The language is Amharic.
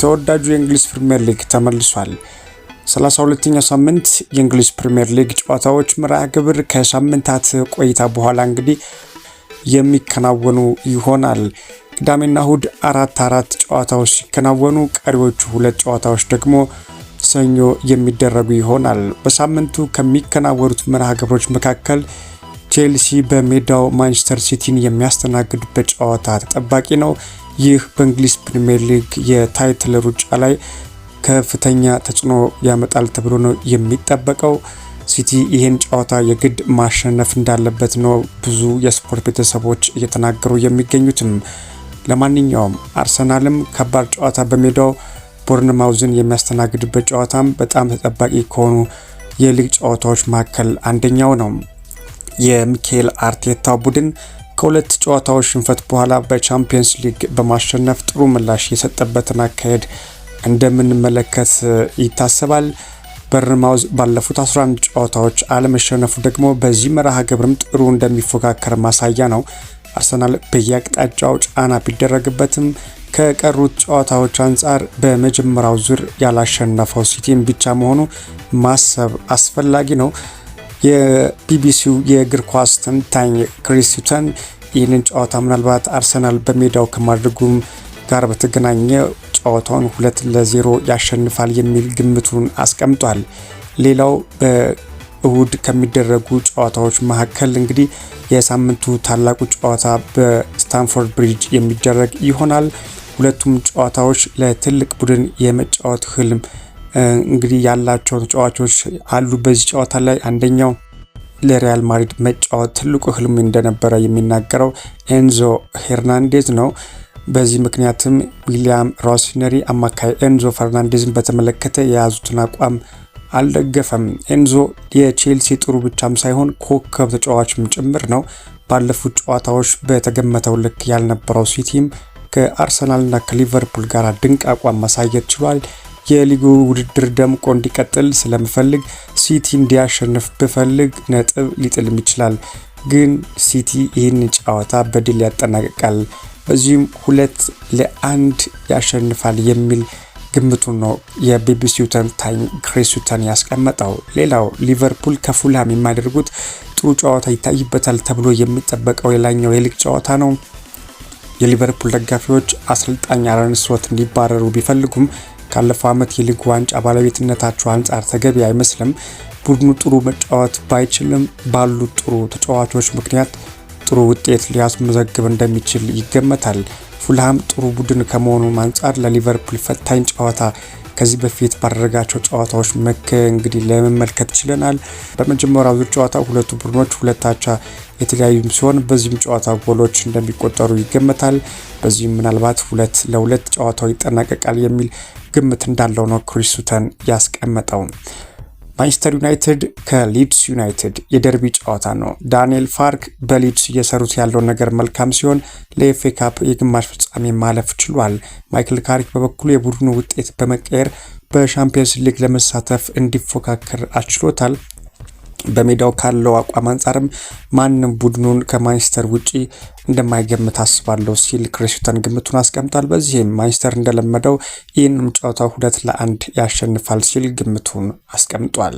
ተወዳጁ የእንግሊዝ ፕሪሚየር ሊግ ተመልሷል። 32ኛው ሳምንት የእንግሊዝ ፕሪሚየር ሊግ ጨዋታዎች መርሃ ግብር ከሳምንታት ቆይታ በኋላ እንግዲህ የሚከናወኑ ይሆናል። ቅዳሜና እሁድ አራት ጨዋታዎች ሲከናወኑ ቀሪዎቹ 2 ጨዋታዎች ደግሞ ሰኞ የሚደረጉ ይሆናል። በሳምንቱ ከሚከናወኑት መርሃ ግብሮች መካከል ቼልሲ በሜዳው ማንቸስተር ሲቲን የሚያስተናግድበት ጨዋታ ተጠባቂ ነው። ይህ በእንግሊዝ ፕሪሚየር ሊግ የታይትል ሩጫ ላይ ከፍተኛ ተጽዕኖ ያመጣል ተብሎ ነው የሚጠበቀው። ሲቲ ይህን ጨዋታ የግድ ማሸነፍ እንዳለበት ነው ብዙ የስፖርት ቤተሰቦች እየተናገሩ የሚገኙትም። ለማንኛውም አርሰናልም ከባድ ጨዋታ በሜዳው ቦርንማውዝን የሚያስተናግድበት ጨዋታም በጣም ተጠባቂ ከሆኑ የሊግ ጨዋታዎች መካከል አንደኛው ነው። የሚኬል አርቴታ ቡድን ከ2 ጨዋታዎች ሽንፈት በኋላ በቻምፒየንስ ሊግ በማሸነፍ ጥሩ ምላሽ የሰጠበትን አካሄድ እንደምንመለከት ይታሰባል። ቦርንማውዝ ባለፉት 11 ጨዋታዎች አለመሸነፉ ደግሞ በዚህ መርሃ ግብርም ጥሩ እንደሚፎካከር ማሳያ ነው። አርሰናል በየአቅጣጫው ጫና ቢደረግበትም ከቀሩት ጨዋታዎች አንጻር በመጀመሪያው ዙር ያላሸነፈው ሲቲን ብቻ መሆኑ ማሰብ አስፈላጊ ነው። የቢቢሲው የእግር ኳስ ተንታኝ ክሪስ ሱተን ይህንን ጨዋታ ምናልባት አርሰናል በሜዳው ከማድረጉም ጋር በተገናኘ ጨዋታውን 2-0 ያሸንፋል የሚል ግምቱን አስቀምጧል። ሌላው በእሁድ ከሚደረጉ ጨዋታዎች መካከል እንግዲህ የሳምንቱ ታላቁ ጨዋታ በስታንፎርድ ብሪጅ የሚደረግ ይሆናል። ሁለቱም ጨዋታዎች ለትልቅ ቡድን የመጫወት ህልም እንግዲህ ያላቸው ተጫዋቾች አሉ። በዚህ ጨዋታ ላይ አንደኛው ለሪያል ማድሪድ መጫወት ትልቁ ህልም እንደነበረ የሚናገረው ኤንዞ ሄርናንዴዝ ነው። በዚህ ምክንያትም ዊሊያም ሮሲነሪ አማካይ ኤንዞ ፈርናንዴዝን በተመለከተ የያዙትን አቋም አልደገፈም። ኤንዞ የቼልሲ ጥሩ ብቻም ሳይሆን ኮከብ ተጫዋችም ጭምር ነው። ባለፉት ጨዋታዎች በተገመተው ልክ ያልነበረው ሲቲም ከአርሰናልና ከሊቨርፑል ጋር ድንቅ አቋም ማሳየት ችሏል። የሊጉ ውድድር ደምቆ እንዲቀጥል ስለምፈልግ ሲቲ እንዲያሸንፍ ብፈልግ ነጥብ ሊጥልም ይችላል፣ ግን ሲቲ ይህን ጨዋታ በድል ያጠናቅቃል፣ በዚህም 2-1 ያሸንፋል የሚል ግምቱን ነው የቢቢሲው ተንታኝ ክሪስ ሱተን ያስቀመጠው። ሌላው ሊቨርፑል ከፉልሃም የሚያደርጉት ጥሩ ጨዋታ ይታይበታል ተብሎ የሚጠበቀው ሌላኛው የሊግ ጨዋታ ነው። የሊቨርፑል ደጋፊዎች አሰልጣኝ አርነ ስሎት እንዲባረሩ ቢፈልጉም ካለፈው ዓመት የሊግ ዋንጫ ባለቤትነታቸው አንጻር ተገቢ አይመስልም። ቡድኑ ጥሩ መጫወት ባይችልም ባሉት ጥሩ ተጫዋቾች ምክንያት ጥሩ ውጤት ሊያስመዘግብ እንደሚችል ይገመታል። ፉልሃም ጥሩ ቡድን ከመሆኑ አንጻር ለሊቨርፑል ፈታኝ ጨዋታ ከዚህ በፊት ባደረጋቸው ጨዋታዎች እንግዲህ ለመመልከት ችለናል። በመጀመሪያው ዙር ጨዋታ ሁለቱ ቡድኖች 2-አቻ የተለያዩ ሲሆን በዚህም ጨዋታ ጎሎች እንደሚቆጠሩ ይገመታል። በዚህም ምናልባት 2-2 ጨዋታው ይጠናቀቃል የሚል ግምት እንዳለው ነው ክሪስ ሱተን ያስቀመጠው። ማንቸስተር ዩናይትድ ከሊድስ ዩናይትድ የደርቢ ጨዋታ ነው። ዳንኤል ፋርክ በሊድስ እየሰሩት ያለው ነገር መልካም ሲሆን ለኤፍኤ ካፕ የግማሽ ፍጻሜ ማለፍ ችሏል። ማይክል ካሪክ በበኩሉ የቡድኑ ውጤት በመቀየር በሻምፒየንስ ሊግ ለመሳተፍ እንዲፎካከር አስችሎታል። በሜዳው ካለው አቋም አንጻርም ማንም ቡድኑን ከማንቸስተር ውጪ እንደማይገምት አስባለሁ ሲል ክሪስ ሱተን ግምቱን አስቀምጧል። በዚህም ማንቸስተር እንደለመደው ይህንም ጨዋታ 2-1 ያሸንፋል ሲል ግምቱን አስቀምጧል።